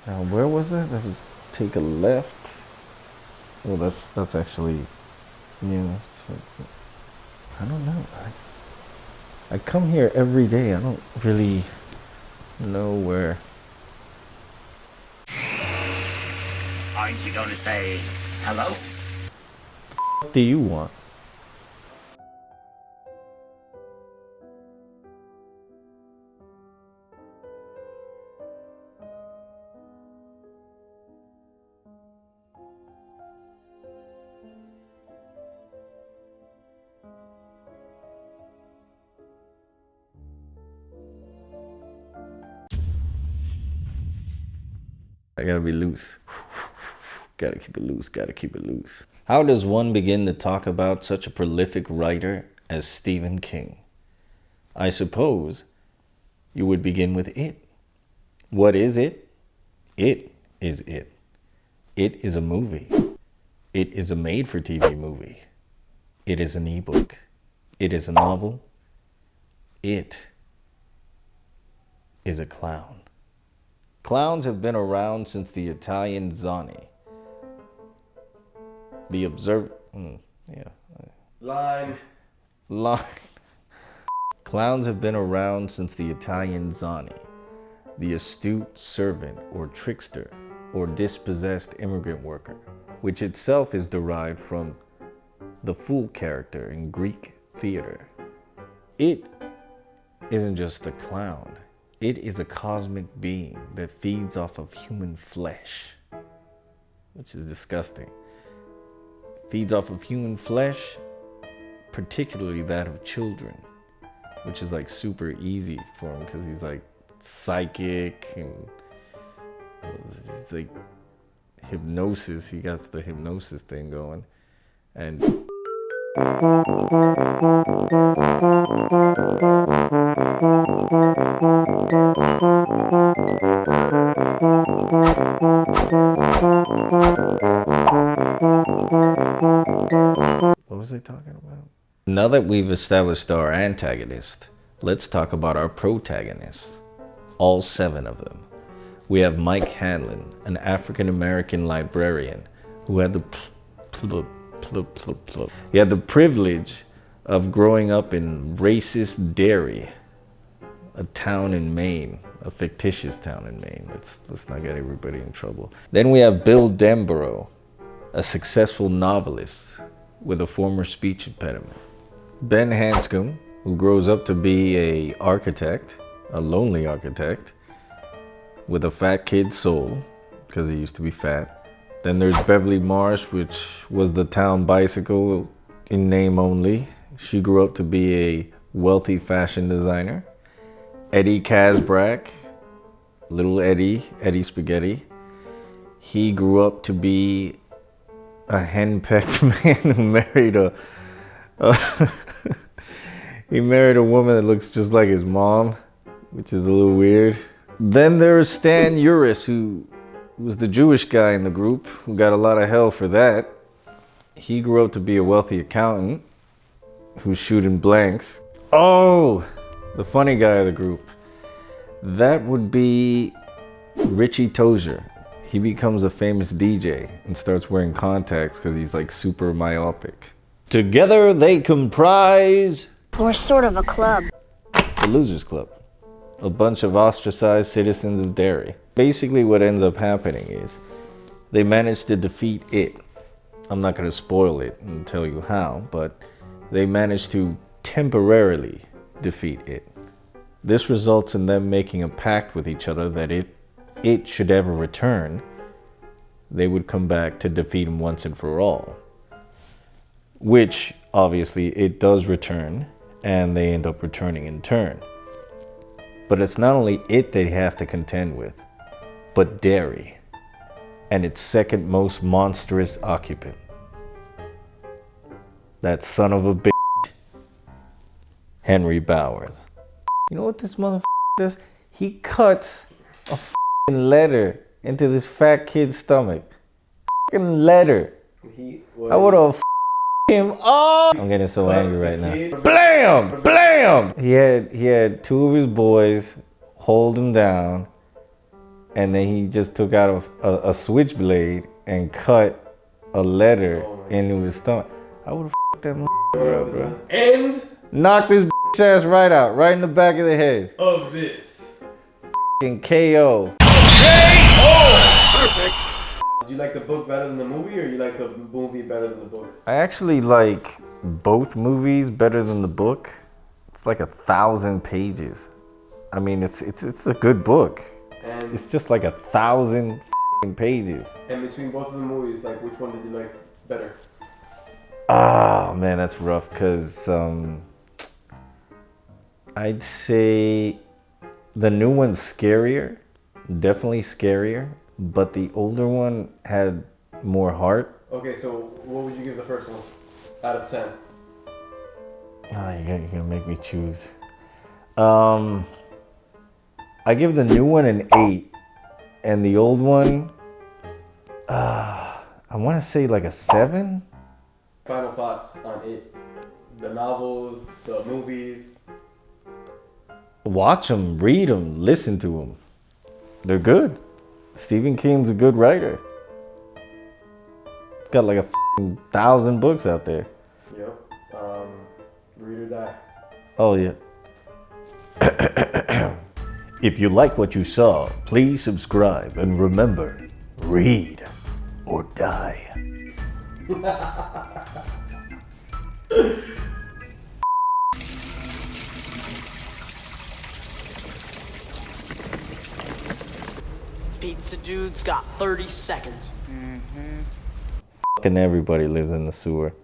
Now, where was that? That was take a left. Oh, that's actually, yeah. I don't know. I come here every day. I don't really know where. Aren't you going to say hello? What do you want? I gotta be loose. Gotta keep it loose, gotta keep it loose. How does one begin to talk about such a prolific writer as Stephen King? I suppose you would begin with it. What is it? It is it. It is a movie. It is a made-for-TV movie. It is an ebook. It is a novel. It is a clown. Clowns have been around since the Italian Zani. The observer... Line. Clowns have been around since the Italian Zani, the astute servant or trickster or dispossessed immigrant worker, which itself is derived from the fool character in Greek theater. It isn't just a clown. It is a cosmic being that feeds off of human flesh, which is disgusting. Feeds off of human flesh, particularly that of children, which is like super easy for him because he's like psychic and it's like hypnosis. He got the hypnosis thing going. And what was I talking about? Now that we've established our antagonist, let's talk about our protagonists. All 7 of them. We have Mike Hanlon, an African-American librarian who had the privilege of growing up in racist Derry, a town in Maine, a fictitious town in Maine. Let's not get everybody in trouble. Then we have Bill Denborough, a successful novelist with a former speech impediment. Ben Hanscom, who grows up to be a architect, a lonely architect, with a fat kid's soul, because he used to be fat. Then there's Beverly Marsh, which was the town bicycle in name only. She grew up to be a wealthy fashion designer. Eddie Casbrack, little Eddie Spaghetti. He grew up to be a henpecked man who married he married a woman that looks just like his mom, which is a little weird. Then there's Stan Uris, who was the Jewish guy in the group, who got a lot of hell for that. He grew up to be a wealthy accountant who's shooting blanks. Oh, the funny guy of the group. That would be Richie Tozier. He becomes a famous DJ and starts wearing contacts because he's like super myopic. Together they comprise... We're sort of a club. The Losers Club. A bunch of ostracized citizens of Derry. Basically what ends up happening is they manage to defeat it. I'm not going to spoil it and tell you how, but they manage to temporarily defeat it. This results in them making a pact with each other that if it should ever return, they would come back to defeat him once and for all. Which, obviously, it does return, and they end up returning in turn. But it's not only it they have to contend with, but Derry, and its second most monstrous occupant. That son of a bitch, Henry Bowers. You know what this motherfucker does? He cuts a letter into this fat kid's stomach. Letter. I would have him up. I'm getting so angry right now. Blam! Blam! He had 2 of his boys hold him down and then he just took out a switchblade and cut a letter into his stomach. I would have f***ed that motherfucker up, bro. And knocked his ass right out, right in the back of the head. of this. F***ing KO. Did you like the book better than the movie, or you like the movie better than the book? I actually like both movies better than the book. It's like 1,000 pages. I mean, it's a good book. And It's just like 1,000 pages. and between both of the movies, like, which one did you like better? Oh man, that's rough. Cause I'd say the new one's scarier, definitely scarier. But the older one had more heart. Okay, so what would you give the first one out of 10? Oh, you're gonna make me choose. I give the new one an 8, and the old one, I want to say like a 7. Final thoughts on it. The novels, the movies. Watch them, read them, listen to them. They're good. Stephen King's a good writer. He's got like 1,000 books out there. Yep. Read or die. Oh yeah. If you like what you saw, please subscribe and remember, read or die. Pizza dude's got 30 seconds. Fucking everybody lives in the sewer.